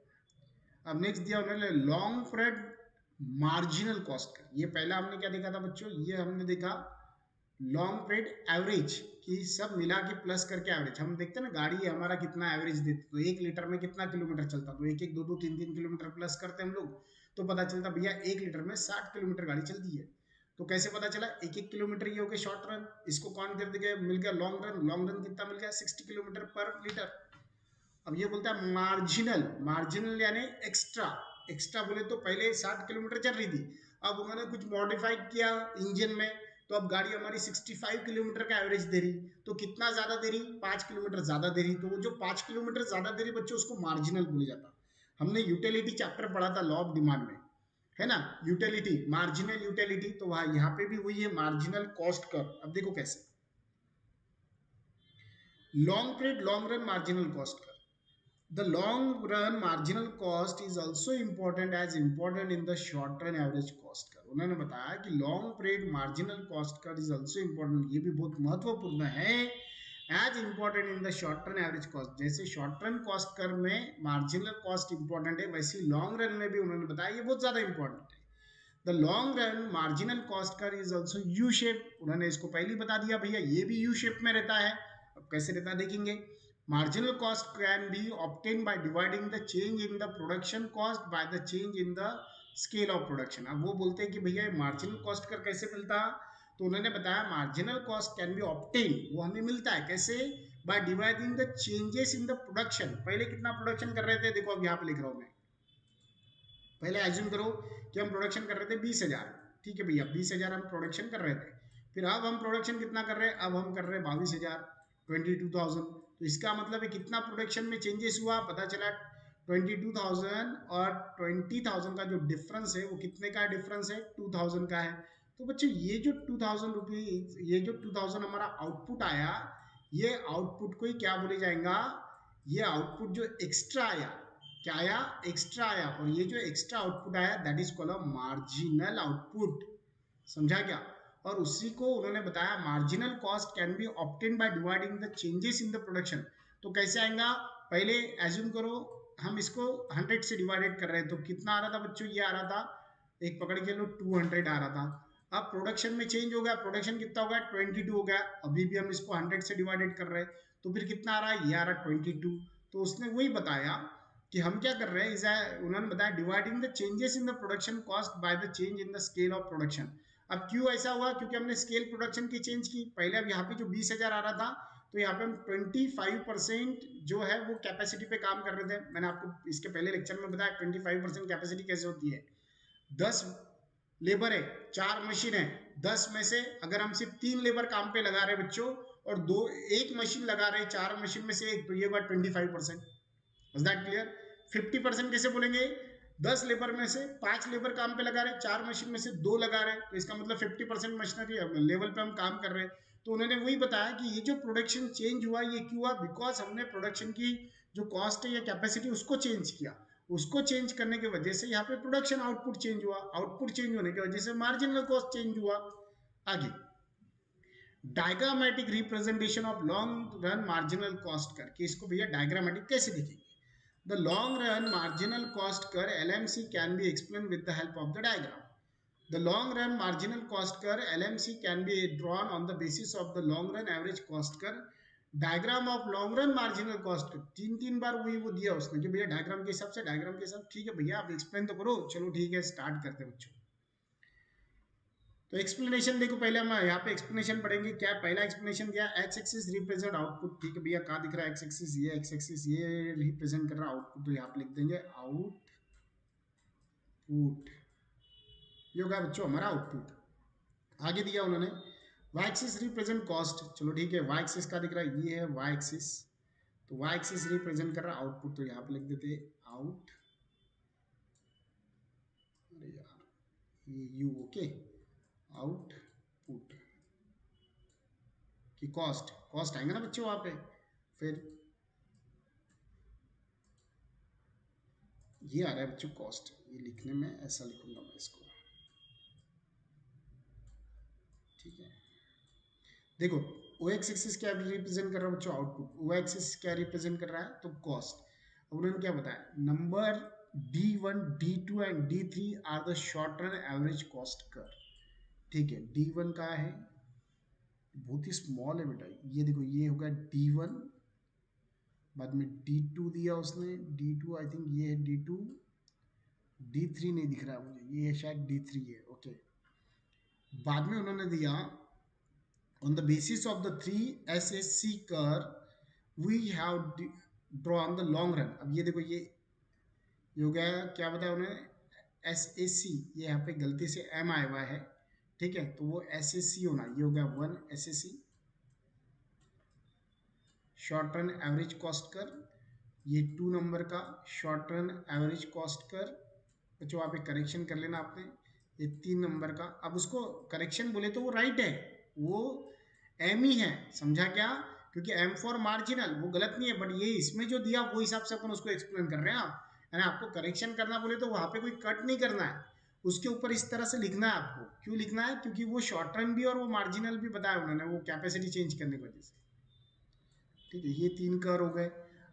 अब नेक्स्ट दिया उन्होंने लॉन्ग पीरियड मार्जिनल कॉस्ट का। ये पहला हमने क्या देखा था बच्चों, ये हमने देखा लॉन्ग पीरियड एवरेज कि सब मिला के प्लस करके एवरेज। हम देखते हैं ना गाड़ी हमारा कितना एवरेज देती, तो 1 लीटर में कितना किलोमीटर चलता, तो एक एक दो दो तीन तीन किलोमीटर प्लस करते हम लोग, तो पता चलता भैया 1 लीटर में 60 किलोमीटर गाड़ी चलती है। तो कैसे पता चला? एक एक किलोमीटर ये हो गया शॉर्ट रन, इसको कौन कर देगा, मिल गया लॉन्ग रन। लॉन्ग रन कितना मिल गया? 60 किलोमीटर पर लीटर। अब ये बोलता है मार्जिनल, मार्जिनल यानी एक्स्ट्रा। एक्स्ट्रा बोले तो पहले 60 किलोमीटर चल रही थी, अब उन्होंने कुछ मॉडिफाइड किया इंजन में, तो अब गाड़ी हमारी 65 किलोमीटर का एवरेज दे रही, तो कितना ज्यादा दे रही, 5 किलोमीटर ज्यादा दे रही, तो वो जो 5 किलोमीटर ज्यादा दे रही बच्चों उसको मार्जिनल बोला जाता। हमने यूटिलिटी चैप्टर पढ़ा था लॉ ऑफ डिमांड में, है ना, यूटिलिटी, मार्जिनल यूटिलिटी, तो वहां यहाँ पे भी वही है मार्जिनल कॉस्ट कर्व। अब देखो कैसे, long period long run marginal cost curve, the long run marginal cost is also important as important in the short run average cost curve। उन्होंने बताया कि long period marginal cost curve is also important, ये भी बहुत महत्वपूर्ण है as important in the short run average cost। जैसे short run cost curve में marginal cost important है, वैसे long run में भी उन्होंने बताया ये बहुत ज्यादा important है। The long run marginal cost curve is also U shape, उन्होंने इसको पहले ही बता दिया भैया ये भी U shape में रहता है। अब कैसे रहता है देखेंगे, marginal cost can be obtained by dividing the change in the production cost by the change in the scale of production। अब वो बोलते हैं कि भैया marginal cost का कैसे मिलता, तो उन्होंने बताया marginal cost can be obtained, वो हमें मिलता है कैसे, by dividing the changes in the production। पहले कितना प्रोडक्शन कर रहे थे, देखो अब यहाँ पे लिख रहा हूँ मैं, पहले एज्यूम करो कि हम प्रोडक्शन कर रहे थे 20,000, ठीक है भैया 20,000 हम प्रोडक्शन कर रहे थे, फिर अब हम प्रोडक्शन कितना कर रहे हैं, अब हम कर रहे हैं 22,000, 22,000, तो इसका मतलब है कितना प्रोडक्शन में चेंजेस हुआ, पता चला 22,000 और 20,000 का जो डिफरेंस है वो कितने का डिफरेंस है, 2,000 का है। तो बच्चों ये जो 2,000 रुपीज, ये जो 2,000 हमारा आउटपुट आया, ये आउटपुट को ही क्या बोले जाएगा, ये आउटपुट जो एक्स्ट्रा आया, क्या आया, एक्स्ट्रा आया, और ये जो एक्स्ट्रा आउटपुट आया that is called a marginal output, समझा क्या। और उसी को उन्होंने बताया marginal cost can be obtain by dividing the changes in the production. तो कैसे आएगा, पहले एज्यूम करो हम इसको 100 से डिवाइडेड कर रहे हैं, तो कितना आ रहा था बच्चों, ये आ रहा था, एक पकड़ के लो 200 आ रहा था। अब प्रोडक्शन में चेंज हो गया, प्रोडक्शन कितना हो गया, 22 हो गया, अभी भी हम इसको 100 से डिवाइडेड कर रहे हैं, तो फिर कितना आ रहा है, ये आ रहा 22। तो उसने वही बताया कि हम क्या कर रहे हैं, उन्होंने बताया dividing the changes in the production cost by the change in the scale of production. अब क्यों ऐसा हुआ, क्योंकि हमने स्केल प्रोडक्शन की चेंज की, पहले अब यहाँ पे जो 20,000 आ रहा था, तो यहाँ पे हम 25% जो है वो कैपेसिटी पे काम कर रहे थे। मैंने आपको इसके पहले लेक्चर में बताया 25% कैपेसिटी कैसे होती है, 10 लेबर है, 4 मशीन है, 10 में से अगर हम सिर्फ 3 लेबर काम पे लगा रहे बच्चों, और दो एक मशीन लगा रहे 4 मशीन में से एक, तो ये हुआ 25%। Is that clear. 50% कैसे बोलेंगे, 10 लेबर में से 5 लेबर काम पे लगा रहे, 4 मशीन में से 2 लगा रहे, तो इसका मतलब 50% मशीनरी लेवल पे हम काम कर रहे हैं। तो उन्होंने वही बताया कि ये जो प्रोडक्शन चेंज हुआ ये क्यों हुआ, बिकॉज हमने प्रोडक्शन की जो कॉस्ट है या कैपेसिटी उसको चेंज किया, उसको चेंज करने की वजह से यहाँ पे प्रोडक्शन आउटपुट चेंज हुआ, आउटपुट चेंज होने की वजह से मार्जिनल कॉस्ट चेंज हुआ। आगे diagrammatic representation of long run marginal cost करके, इसको भैया डायग्रामेटिक कैसे दिखेंगे, the long run marginal cost curve LMC can be explained with the help of the diagram। The long run marginal cost curve LMC can be drawn on the basis of the long run average cost curve। Diagram of long run marginal cost, तीन बार वही वो दिया उसने कि भैया diagram के हिसाब से, डायग्राम के हिसाब, ठीक है भैया आप एक्सप्लेन तो करो, चलो ठीक है स्टार्ट करते हैं बच्चों। तो एक्सप्लेनेशन देखो, पहले हम यहाँ पे एक्सप्लेनेशन पढ़ेंगे। क्या पहला एक्सप्लेनेशन दिया, एक्स एक्सिस रिप्रेजेंट आउटपुट, ठीक है भैया कहाँ दिख रहा है एक्स एक्सिस, ये एक्स एक्सिस ये रिप्रेजेंट कर रहा है आउटपुट, तो यहाँ पे लिख देंगे आउटपुट, ये होगा बच्चों हमारा आउटपुट। आगे दिया उन्होंने वाई एक्सिस रिप्रेजेंट कॉस्ट, चलो ठीक है वाई एक्सिस का दिख रहा है, ये है वाई एक्सिस, तो वाई एक्सिस रिप्रेजेंट कर रहा है आउटपुट, तो यहाँ पे लिख देते आउट, अरे यार ये यू, ओके आउटपुट की कॉस्ट, कॉस्ट आएंगे ना बच्चों वहां पे, फिर ये आ रहा है बच्चों कॉस्ट, ये लिखने में ऐसा लिखूंगा मैं इसको, ठीक है। देखो ओ एक्स एक्सिस क्या रिप्रेजेंट कर रहा है बच्चों, आउटपुट, ओ एक्सिस क्या रिप्रेजेंट कर रहा है, तो कॉस्ट। अब उन्होंने क्या बताया, number D1 D2 and D3 are the short run average cost curve, ठीक है। D1 का है, बहुत ही स्मॉल है बेटा, ये देखो ये होगा D1, बाद में D2 दिया उसने, D2 आई थिंक ये है D2, D3 नहीं दिख रहा है मुझे, ये शायद D3 है, ओके। बाद में उन्होंने दिया on the basis of the 3 SSC curve we have drawn the long run। अब ये देखो ये हो गया, क्या बताया उन्होंने, SAC, ये यहाँ पे गलती से M आया हुआ है, ठीक है, तो वो SAC होना, ये हो गया 1 SAC short run average cost कर। ये 2 नंबर का शॉर्ट रन एवरेज कॉस्ट कर। बच्चों वहाँ पे करेक्शन कर लेना आपने। ये 3 नंबर का, अब उसको करेक्शन बोले तो वो राइट है, वो एम ही है, समझा क्या? क्योंकि एम फॉर मार्जिनल वो गलत नहीं है, बट ये इसमें जो दिया वो हिसाब से अपन उसको एक्सप्लेन कर रहे हैं। आप यानी आपको करेक्शन करना बोले तो वहाँ पे कोई कट नहीं करना है, उसके ऊपर इस तरह से लिखना है आपको। क्यों लिखना है? क्योंकि वो शॉर्ट रन भी और वो मार्जिनल भी बताया उन्होंने, वो कैपेसिटी चेंज करने की वजह से। ठीक है, ये 3 कर हो गए।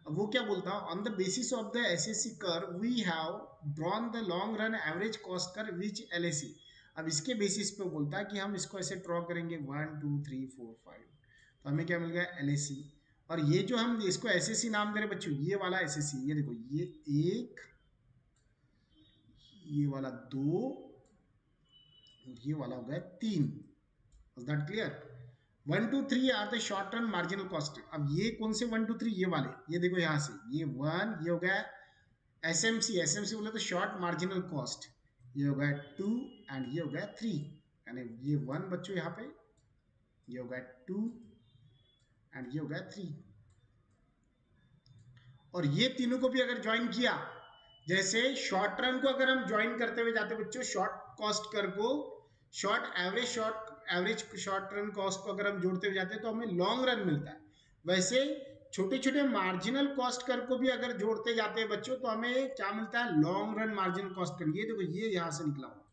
अब वो क्या बोलता है, on the basis of the SSC curve we have drawn the long run average cost curve which LAC. अब इसके बेसिस पे बोलता है कि हम इसको ऐसे ड्रॉ करेंगे 1 2 3 4 5, तो हमें क्या मिल गया एलएसी। और ये जो हम इसको एसएससी नाम दे रहे बच्चों, ये वाला एसएससी, ये देखो, ये 1, ये वाला 2, और ये वाला हो गया 3। Is that clear? 1 2 3 are the short term marginal cost. अब ये कौन से 1 2 3? ये वाले, ये देखो यहाँ से, ये 1, ये हो गया एसएमसी, एसएमसी बोले तो शॉर्ट मार्जिनल कॉस्ट, ये हो गया 2 एंड ये हो गया 3, यानी ये 1 बच्चों यहाँ पे, ये हो गया 2 एंड ये हो गया 3। और ये तीनों को भी अगर ज्वाइन किया, जैसे शॉर्ट रन को अगर हम ज्वाइन करते हुए जाते बच्चों, शॉर्ट कॉस्ट कर को शॉर्ट शॉर्ट रन कॉस्ट को अगर हम जोड़ते हुए जाते हैं तो हमें लॉन्ग रन मिलता है। वैसे छोटे छोटे मार्जिनल कॉस्ट कर को भी अगर जोड़ते जाते हैं बच्चों तो हमें क्या मिलता है? लॉन्ग रन मार्जिनल कॉस्ट कर। ये देखो, ये यहां से निकला हुआ,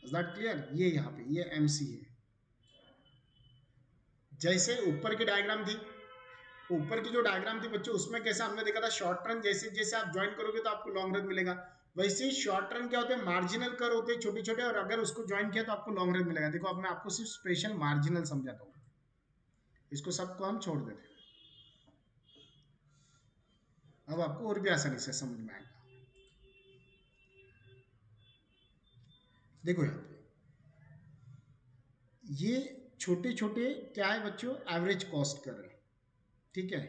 इज दैट क्लियर? ये यहाँ पे ये एमसी है। जैसे ऊपर की डायग्राम थी, ऊपर की जो डायग्राम थी बच्चों, उसमें कैसा हमने देखा था, शॉर्ट रन जैसे जैसे आप ज्वाइन करोगे तो आपको लॉन्ग रन मिलेगा। वैसे शॉर्ट रन क्या होते हैं? मार्जिनल कर होते हैं छोटे छोटे, और अगर उसको ज्वाइन किया तो आपको लॉन्ग रन मिलेगा। देखो, अब मैं आपको सिर्फ स्पेशल मार्जिनल समझाता हूँ, इसको सबको हम छोड़ देते हैं, अब आपको और भी आसानी से समझ में आएगा। देखो यहाँ पे ये छोटे छोटे क्या है बच्चों? एवरेज कॉस्ट कर रहे हैं, ठीक है।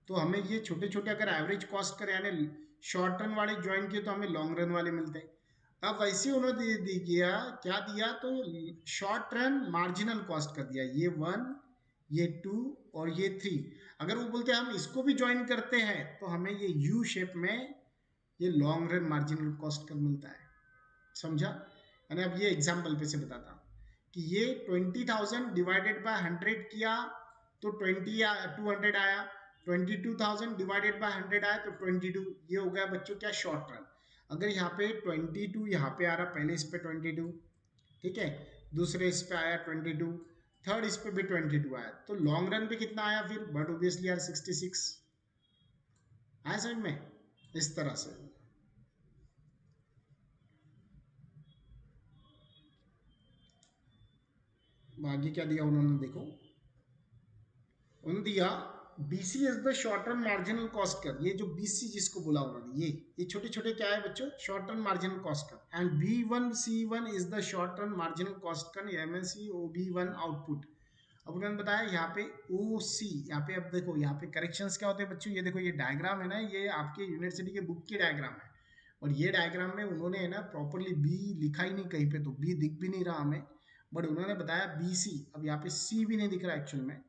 तो हमें ये छोटे छोटे अगर एवरेज कॉस्ट करें, यानी शॉर्ट रन वाले ज्वाइन किए तो हमें लॉन्ग रन वाले मिलते हैं। अब वैसे उन्होंने दे दिया, क्या दिया, तो शॉर्ट रन मार्जिनल कॉस्ट कर दिया, ये 1, ये 2 और ये 3। अगर वो बोलते हैं हम इसको भी ज्वाइन करते हैं तो हमें ये यू शेप में ये लॉन्ग रन मार्जिनल कॉस्ट कर मिलता है, समझा? यानी अब ये एग्जाम्पल पे से बताता हूँ कि ये 20,000 डिवाइडेड बाय 100 किया तो 20 या 200 आया, 22,000 डिवाइडेड बाय 100 आया तो 22। ये हो गया बच्चों क्या? Short run. अगर यहाँ पे 22 यहाँ पे आ रहा, पहले इस पे 22, ठीक है, दूसरे इस पे आया 22, थर्ड इस पे भी 22 आया, तो लॉन्ग रन पे कितना आया फिर? बट ऑब्वियसली यार 66 आया समझ में, इस तरह से। आगे क्या दिया उन्होंने देखो, उन्होंने दिया BC is the short term marginal cost कर। ये जो बीसी जिसको बोला उन्होंने, ये छोटे छोटे क्या है बच्चों? Short term marginal cost curve. And B1C1 is the short term marginal cost कर एमएससी OB1 आउटपुट। अब उन्होंने बताया यहाँ पे OC, यहाँ पे अब देखो, यहाँ पे करेक्शंस क्या होते हैं बच्चों, ये देखो, ये डायग्राम है ना, ये आपके यूनिवर्सिटी के बुक की डायग्राम है, और ये डायग्राम में उन्होंने है ना प्रॉपरली बी लिखा ही नहीं कहीं पे, तो बी दिख भी नहीं रहा हमें, बट उन्होंने बताया BC। अब यहाँ पे C भी नहीं दिख रहा एक्चुअल में,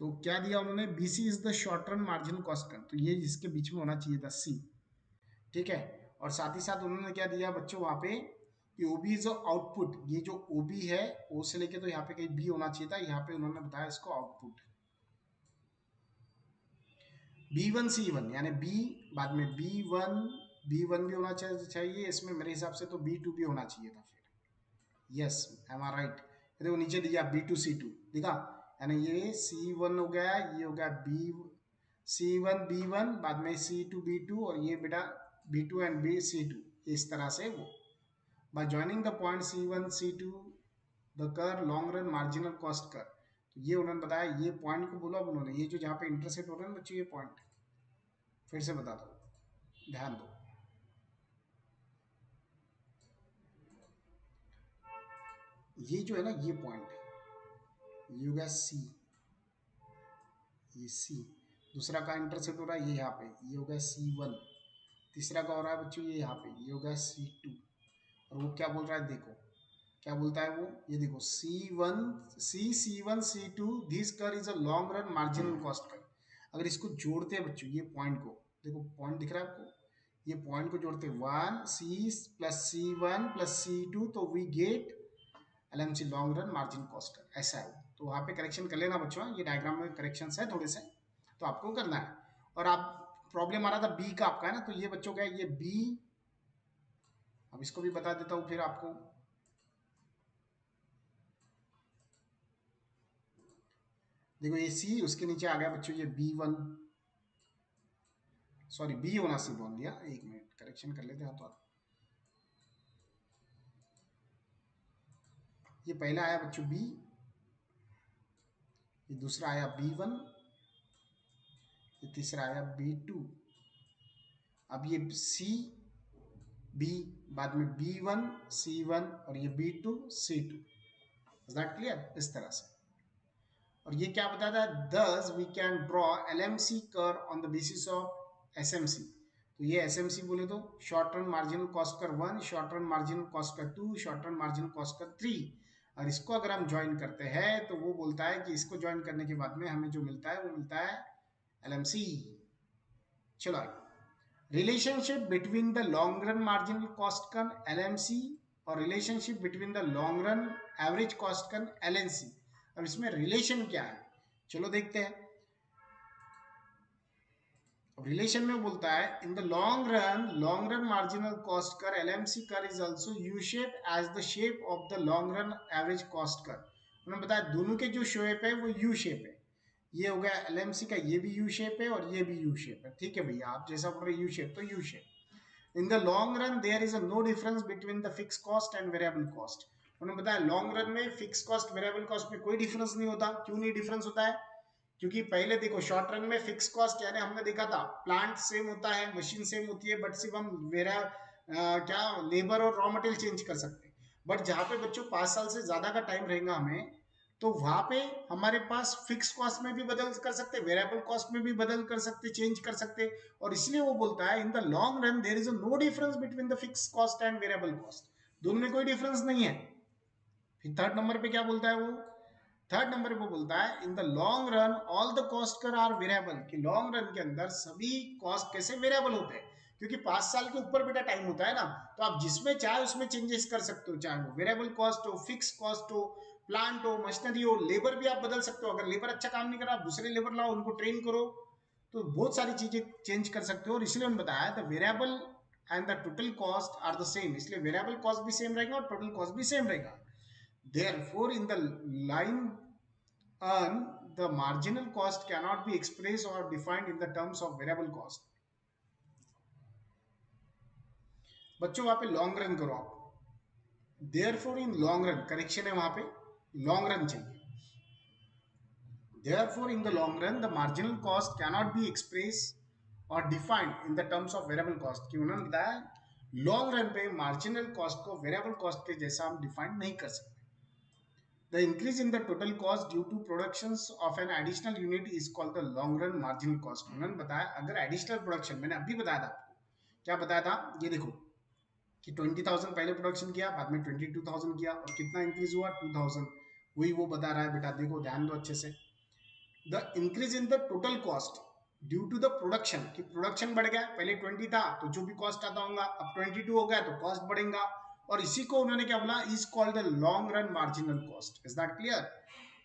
तो क्या दिया उन्होंने? BC is the short term marginal cost कर, तो ये इसके बीच में होना चाहिए था C, ठीक है। और साथ ही साथ उन्होंने क्या दिया बच्चों वहां पे कि OB इज आउटपुट, ये जो OB है O से लेके तो यहाँ पे कहीं B होना चाहिए था, यहाँ पे उन्होंने बताया इसको आउटपुट B1C1, यानी B बाद में B1 भी होना चाहिए इसमें मेरे हिसाब से, तो B2 भी होना चाहिए था फिर। Yes, M R right? देखो नीचे दिया B2C2, दिखा, यानी ये C1 हो गया, ये हो गया C1 B1, बाद में C2 B2, और ये बेटा B2 एंड C2, इस तरह से वो by joining the point C1 C2 the कर लॉन्ग रन मार्जिनल कॉस्ट कर। तो ये उन्होंने बताया, ये पॉइंट को बोला अब उन्होंने, ये जो जहाँ पे इंटरसेक्ट हो रहा है ना बच्चों, ये पॉइंट फिर से बता दो, ध्यान दो, ये जो है ना ये पॉइंट, ये हो गया C, ये C, दूसरा का इंटरसेक्ट हो रहा है ये यहाँ पे, ये हो गया C1, तीसरा का हो रहा है बच्चों ये यहाँ पे, ये होगा C2। और वो क्या बोल रहा है देखो, क्या बोलता है वो, ये देखो C1 C2 दिस कर is a long run marginal cost कर। अगर इसको जोड़ते हैं बच्चों, ये पॉइंट को देखो, पॉइंट दिख रहा है आपको, ये पॉइंट को जोड़ते हैं 1 C+C1+C2 तो we get LMC long run margin cost curve, ऐसा है वो। तो वहाँ पे करेक्शन कर लेना बच्चों, ये डायग्राम में करेक्शन है थोड़े से, तो आपको करना है। और आप प्रॉब्लम आ रहा था बी का आपका है ना, तो ये बच्चों का ये बी, अब इसको भी बता देता हूँ फिर आपको। देखो ये सी, उसके नीचे आ गया बच्चों ये B1, सॉरी बी होना सी बोल दिया, एक मिनट करेक्शन कर लेते हैं तो। ये पहला आया बच्चों बी, ये दूसरा आया B1, ये तीसरा आया B2, अब ये सी बी, बाद में B1 C1 और ये B2 C2। Is that clear, इस तरह से। और ये क्या बताता है, दस वी कैन ड्रॉ LMC कर on the basis of SMC। तो ये SMC बोले तो शॉर्ट टर्म मार्जिनल कॉस्ट कर 1, शॉर्ट टर्म मार्जिनल कॉस्ट कर 2, short term marginal cost curve 3। और इसको अगर हम ज्वाइन करते हैं तो वो बोलता है कि इसको ज्वाइन करने के बाद में हमें जो मिलता है वो मिलता है LMC। चलो, relationship between the long run marginal cost curve LMC और relationship between the long run average cost curve LNC। अब इसमें रिलेशन क्या है, चलो देखते हैं। अब रिलेशन में बोलता है in the long run marginal cost curve LMC curve is also U shape as the shape of the long run average cost curve. उन्होंने बताया दोनों के जो शेप है वो यू शेप है। ये हो गया LMC का, ये भी यू शेप है और ये भी यू शेप है, ठीक है भैया, आप जैसा बोल रहे यू शेप तो U shape. In the long run there is no difference between the fix cost and variable cost. उन्होंने बताया लॉन्ग रन में फिक्स कॉस्ट वेरिएबल कॉस्ट में कोई डिफरेंस नहीं होता। क्यों नहीं डिफरेंस होता है, क्योंकि पहले देखो शॉर्ट रन में फिक्स कॉस्ट यानी हमने देखा था प्लांट सेम होता है, मशीन सेम होती है, बट सिर्फ हम वेरा क्या लेबर और रॉ मटेरियल चेंज कर सकते हैं। बट जहाँ पे बच्चों 5 साल से ज्यादा का टाइम रहेगा हमें, तो वहां पे हमारे पास फिक्स कॉस्ट में भी बदल कर सकते, वेरिएबल कॉस्ट में भी बदल कर सकते, चेंज कर सकते। और इसलिए वो बोलता है in the long run there is no difference between the fix cost and variable cost, दोनों में कोई डिफरेंस नहीं है। फिर थर्ड नंबर पे क्या बोलता है वो, थर्ड नंबर पे बोलता है in the long run all the cost कर आर वेरिएबल, कि लॉन्ग रन के अंदर सभी कॉस्ट कैसे वेरिएबल होते हैं, क्योंकि 5 साल के ऊपर बेटा टाइम होता है ना, तो आप जिसमें चाहे उसमें चेंजेस कर सकते हो, चाहे वो वेरिएबल कॉस्ट हो, फिक्स कॉस्ट हो, प्लांट हो, मशीनरी हो, लेबर भी आप बदल सकते हो। अगर लेबर अच्छा काम नहीं कर रहा, आप दूसरे लेबर लाओ, उनको ट्रेन करो, तो बहुत सारी चीजें चेंज कर सकते हो। और इसलिए उन्होंने बताया the variable and the total cost are the same, इसलिए वेरिएबल कॉस्ट भी सेम रहेगा और टोटल कॉस्ट भी सेम रहेगा। Therefore, in the line earn, the marginal cost cannot be expressed or defined in the terms of variable cost. बच्चों वहां पे long run करो आप, therefore in long run correction है वहां पे, लॉन्ग रन चाहिए। Therefore in the long run the marginal cost cannot be expressed or defined in the terms of variable cost, कि उन्होंने बताया लॉन्ग रन पे मार्जिनल कॉस्ट को वेरिएबल कॉस्ट के जैसा हम डिफाइन नहीं कर सकते। The increase in the total cost due to productions of an additional unit is called the long run marginal cost। उन्होंने बताया अगर एडिशनल प्रोडक्शन, मैंने अभी बताया था आपको, क्या बताया था, ये देखो कि 20,000 पहले प्रोडक्शन किया, बाद में 22,000 किया, और कितना इंक्रीज हुआ 2,000, वही वो बता रहा है बेटा, देखो ध्यान दो अच्छे से। The increase in the total cost due to the production, कि प्रोडक्शन बढ़ गया, पहले 20 था तो जो भी कॉस्ट आता होगा, अब 22 हो गया तो कॉस्ट बढ़ेगा, और इसी को उन्होंने क्या बोला, is called the long run marginal cost. Is that clear?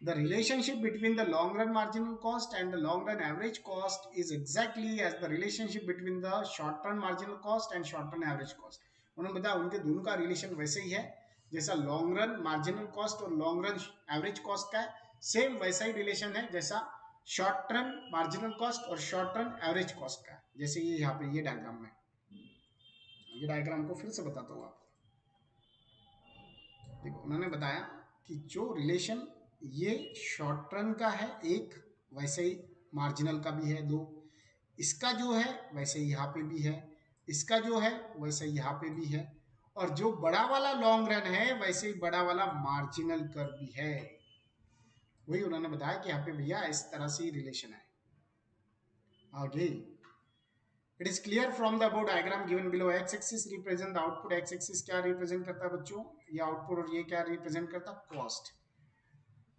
The relationship between the long run marginal cost and the long run average cost is exactly as the relationship between the short term marginal cost and short term average cost। उन्होंने बताया उनके दोनों का relation वैसे ही है जैसा long run marginal cost और long run average cost का है, सेम वैसा ही रिलेशन है जैसा शॉर्ट टर्म मार्जिनल कॉस्ट और शॉर्ट टर्म एवरेज कॉस्ट का, जैसे ये यहाँ पे ये डायग्राम में, ये डायग्राम को फिर से बताता हूँ आपको। देखो उन्होंने बताया कि जो रिलेशन ये शॉर्ट टर्म का है एक, वैसे ही मार्जिनल का भी है दो, इसका जो है वैसे यहाँ पे भी है, इसका जो है वैसे यहाँ पे भी है, और जो बड़ा वाला लॉन्ग रन है वैसे ही बड़ा वाला मार्जिनल कर भी है। वही उन्होंने बताया कि यहाँ पे भैया इस तरह से रिलेशन है। आगे it is clear from the above diagram given below x axis represent the output, x axis क्या रिप्रेजेंट करता है बच्चों, ये आउटपुट, और ये क्या रिप्रेजेंट करता है, cost.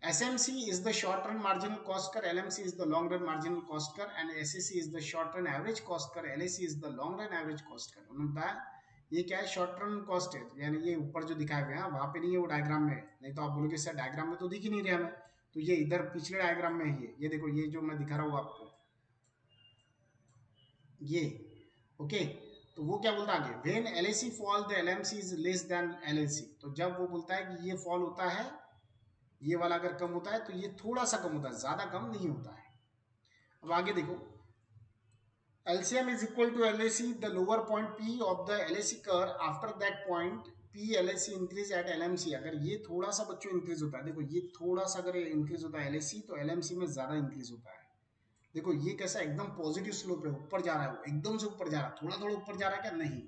SMC is the short run marginal cost curve, LMC is the long run marginal cost curve, and SAC is the short run average cost curve, LAC is the long run average cost curve। उन्होंने बताया ये क्या है, short run cost है, यानी ये ऊपर जो दिखाए हुए हैं वहां पे नहीं है, वो डायग्राम में है, नहीं तो आप बोलोगे सर डायग्राम में तो दिख ही नहीं रहा हमें, तो ये इधर पिछले डायग्राम में ही है, ये देखो ये जो मैं दिखा रहा हूँ आपको ये, ओके। तो वो क्या बोलता है आगे, when LAC fall the LMC is less than LAC, तो जब वो बोलता है कि ये फॉल होता है, ये वाला अगर कम होता है तो ये थोड़ा सा कम होता है, ज्यादा कम नहीं होता है। अब आगे देखो, LCM is equal to LAC, the lower point P of the LAC curve, after that point P LAC increase at LMC, अगर ये थोड़ा सा बच्चों इंक्रीज होता है, देखो ये थोड़ा सा अगर इंक्रीज होता है LAC तो LMC में ज्यादा इंक्रीज होता है। देखो ये कैसा एकदम पॉजिटिव स्लोप है, ऊपर जा रहा है, एकदम से ऊपर जा रहा है, थोड़ा थोड़ा ऊपर जा रहा है क्या, नहीं।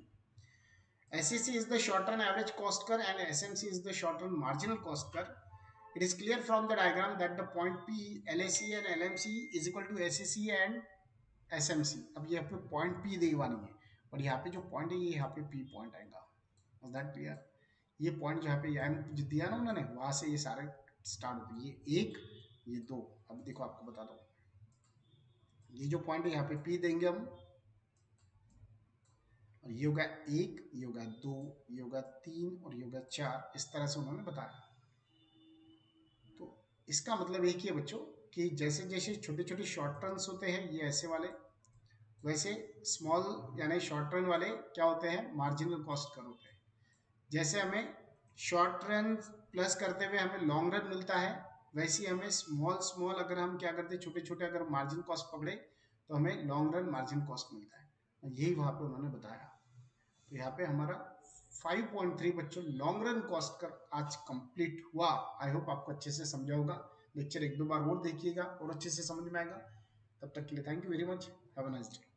SAC is the short run average cost curve and SMC is the short run marginal cost curve. It is clear from the diagram that the point P, LAC and LMC is equal to SAC and SMC। अब यहाँ पे point P देवा नहीं है, और यहाँ पे जो पॉइंट है ये यहाँ पे P पॉइंट आएगा। Was that clear? ये पॉइंट जो यहाँ पे M दिया ना उन्होंने, वहां से ये सारे स्टार्ट होते हैं, ये एक, ये दो। अब देखो आपको बताता हूँ, ये जो पॉइंट है यहाँ पे P देंगे हम, और ये होगा एक, ये होगा दो, ये होगा तीन, और ये होगा चार, इस तरह से उन्होंने बताया। तो इसका मतलब एक ही है बच्चों कि जैसे जैसे छोटे छोटे शॉर्ट टर्न्स होते हैं ये ऐसे वाले, वैसे स्मॉल यानी शॉर्ट रन वाले क्या होते हैं, मार्जिनल कॉस्ट कर होते हैं। जैसे हमें शॉर्ट रन प्लस करते हुए हमें लॉन्ग रन मिलता है, वैसे ही हमें स्मॉल स्मॉल अगर हम क्या करते हैं, छोटे छोटे अगर मार्जिन कॉस्ट पकड़े तो हमें लॉन्ग रन मार्जिन कॉस्ट मिलता है, यही वहां पे उन्होंने बताया। तो यहाँ पे हमारा 5.3 बच्चों लॉन्ग रन कॉस्ट कर आज कंप्लीट हुआ। आई होप आपको अच्छे से समझा होगा, लेक्चर एक दो बार और देखिएगा और अच्छे से समझ में आएगा। तब तक के लिए thank you very much, have a nice day.